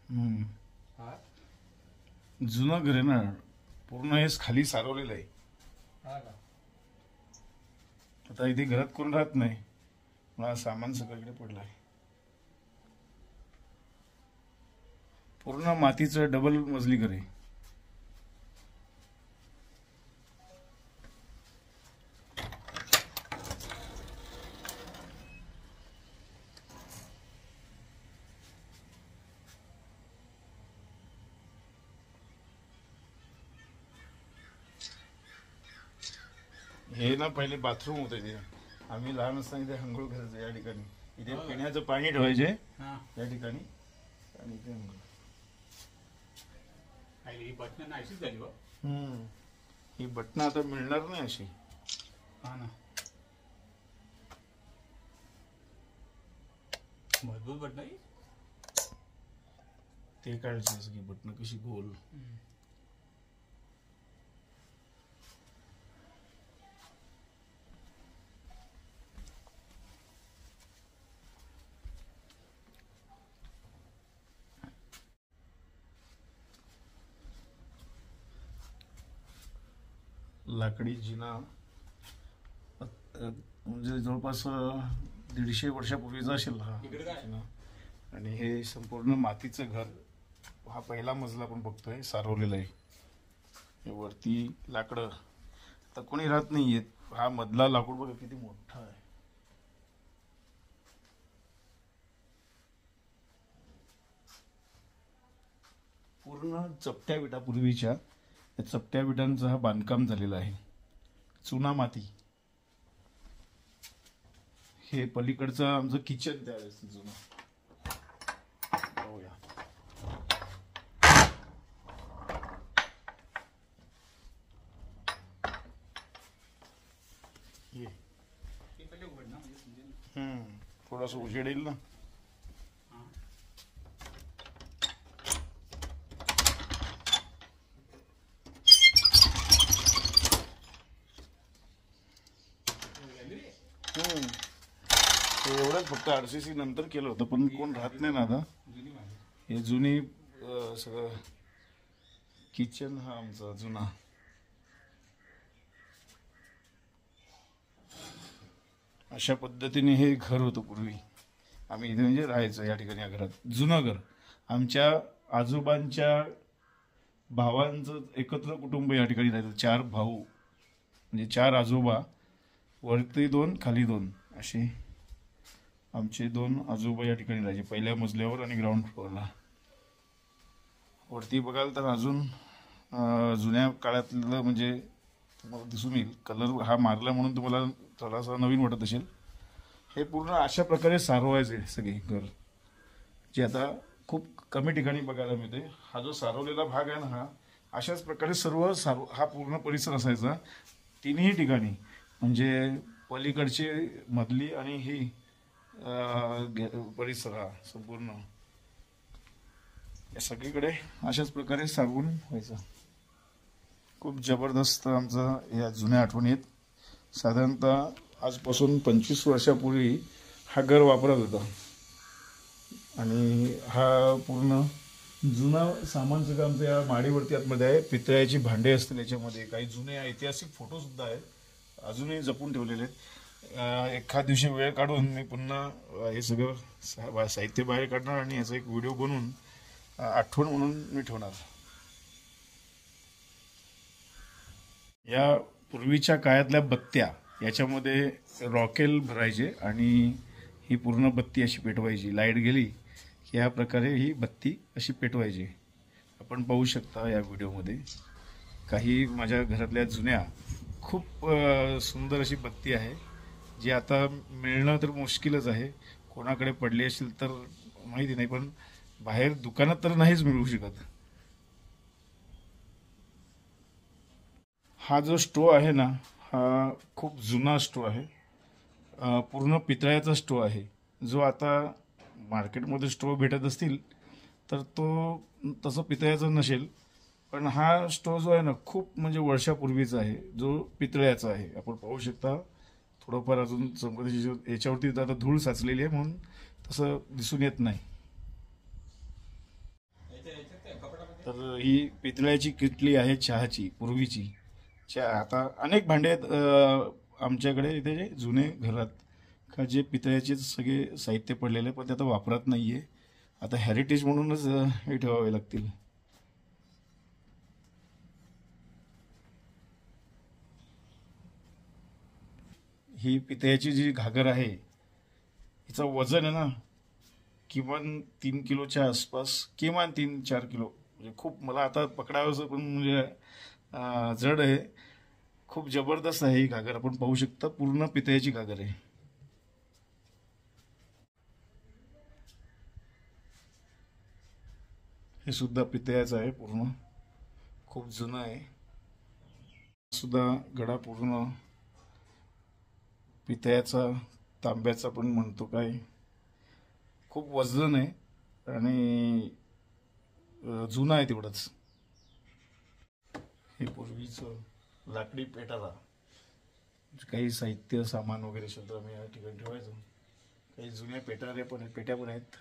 हम्म. हा जुनं घर आहे ना, पूर्ण हेच खाली सारवलेलं आहे. हा का? आता इथे घरात कोण राहत नाही, मला सामान सगळीकडे पडलं आहे. पूर्ण मातीचं डबल मजली घर आहे. हे ना पहिले बाथरूम होते ते, आम्ही लहान असताना इथे अंघोळ करायचो या ठिकाणी. इथे पिण्याचं पाणी ठेवायचे हा या ठिकाणी आणि इथे अंघोळ. ही बटणं नाहीशीच झाली बा. ही बटणं आता मिळणार नाही अशी. हा ना, मजबूत बटणं आहे. ते काढायची असं की बटणं कशी गोल. लाकडी जिना म्हणजे जवळपास 150 वर्षापूर्वीचा असेल हा इकडे काय? जिना. आणि हे संपूर्ण मातीचं घर. हा पहिला मजला आपण बघतोय सारवलेला आहे. हे वरती लाकडं आता कोणी राहत नाहीयेत. हा मधला लाकूड बघा किती मोठा आहे. पूर्ण चपट्या विटा पूर्वीच्या, या चपट्या विटांचं हा बांधकाम झालेलं आहे. चुना माती. हे पलीकडचं आमचं किचन त्यावेळेस जुनं. पाहूया. हे हे पहिले उघड ना, म्हणजे समजेल. थोडासा उजेड येईल ना. हा. ते एवढंच फक्त RCC नंतर केलं होतं, पण कोण राहत नाही ना आता. जुनी माहिती. हे जुनी सगळं किचन हा आमचा जुना. अशा पद्धतीने हे घर होतं पूर्वी. आम्ही इथे म्हणजे राहायचो या ठिकाणी. या घरात जुनं घर. आमच्या आजोबांच्या भावांचं एकत्र कुटुंब या ठिकाणी राहायचं. 4 भाऊ म्हणजे 4 आजोबा, वरती 2 खाली 2 असे आमचे 2 आजोबा या ठिकाणी राहायचे, पहिल्या मजल्यावर आणि ग्राउंड फ्लोअरला. वरती बघाल तर अजून जुन्या काळातलं म्हणजे तुम्हाला दिसून येईल. कलर हा मारला म्हणून तुम्हाला थोडासा नवीन वाटत असेल. हे पूर्ण अशा प्रकारे सारवायचे सगळे घर, जे आता खूप कमी ठिकाणी बघायला मिळते. हा जो सारवलेला भाग आहे ना, हा अशाच प्रकारे सर्व हा पूर्ण परिसर असायचा तिन्ही ठिकाणी. म्हणजे पलीकडची मधली आणि ही परिसर हा संपूर्ण या सगळीकडे अशाच प्रकारे सारवून व्हायचा. खूप जबरदस्त आमचं या जुन्या आठवणी आहेत. साधारणतः आजपासून 25 वर्षापूर्वी हा घर वापरत होता. आणि हा पूर्ण जुना सामान सगळं आमच्या या माडीवरती आतमध्ये आहे. पितळ्याची भांडे असतील याच्यामध्ये. काही जुने ऐतिहासिक फोटो सुद्धा आहेत, अजूनही जपून ठेवलेले आहेत. एखाद दिवशी वेळ काढून मी पुन्हा हे सगळं साहित्य बाहेर काढणार आणि याचा एक व्हिडिओ बनवून आठवण म्हणून मी ठेवणार. या पूर्वीच्या काळातल्या बत्त्या याच्यामध्ये रॉकेल भरायचे आणि ही पूर्ण बत्ती अशी पेटवायची. लाईट गेली की ह्या प्रकारे ही बत्ती अशी पेटवायची. आपण पाहू शकता या व्हिडिओमध्ये काही माझ्या घरातल्या जुन्या खूप सुंदर अशी बत्ती आहे, जी आता मिळणं तर मुश्किलच आहे. कोणाकडे पडली असेल तर माहिती नाही, पण बाहेर दुकानात तर नाहीच मिळू शकत. हा जो स्टोव आहे ना, हा खूप जुना स्टोव आहे. पूर्ण पितळ्याचा स्टोव आहे. जो आता मार्केटमध्ये स्टोव भेटत असतील तर तो तसं पितळ्याचा नसेल, पण हा स्टोव जो आहे ना, खूप म्हणजे वर्षापूर्वीचा आहे, जो पितळ्याचा आहे. आपण पाहू शकता थोडंफार अजून चमकत, याच्यावरती आता धूळ साचलेली आहे म्हणून तसं दिसून येत नाही. तर ही पितळ्याची किटली आहे चहाची, पूर्वीची चहा. आता अनेक भांडे आहेत आमच्याकडे इथे जे जुने घरात का जे पितळ्याचे सगळे साहित्य पडलेले, पण ते आता वापरात नाहीये. आता हेरिटेज म्हणूनच हे ठेवावे लागतील. ही पितळ्याची जी घागर आहे हिचं वजन आहे ना किमान 3 किलोच्या आसपास, किमान 3-4 किलो. म्हणजे खूप मला आता पकडावंसं पण म्हणजे जड आहे. खूप जबरदस्त आहे ही घागर. आपण पाहू शकता पूर्ण पितळ्याची घागर आहे. हे सुद्धा पितळ्याचं आहे पूर्ण, खूप जुनं आहे. सुद्धा गडा पूर्ण पितळ्याचा, तांब्याचा पण म्हणतो काय. खूप वजन आहे आणि जुना आहे तेवढंच. हे पूर्वीचं लाकडी पेटारा, काही साहित्य सामान वगैरे सुद्धा आम्ही या ठिकाणी ठेवायचो. काही जुन्या पेटारे पण आहेत, पेट्या पण आहेत.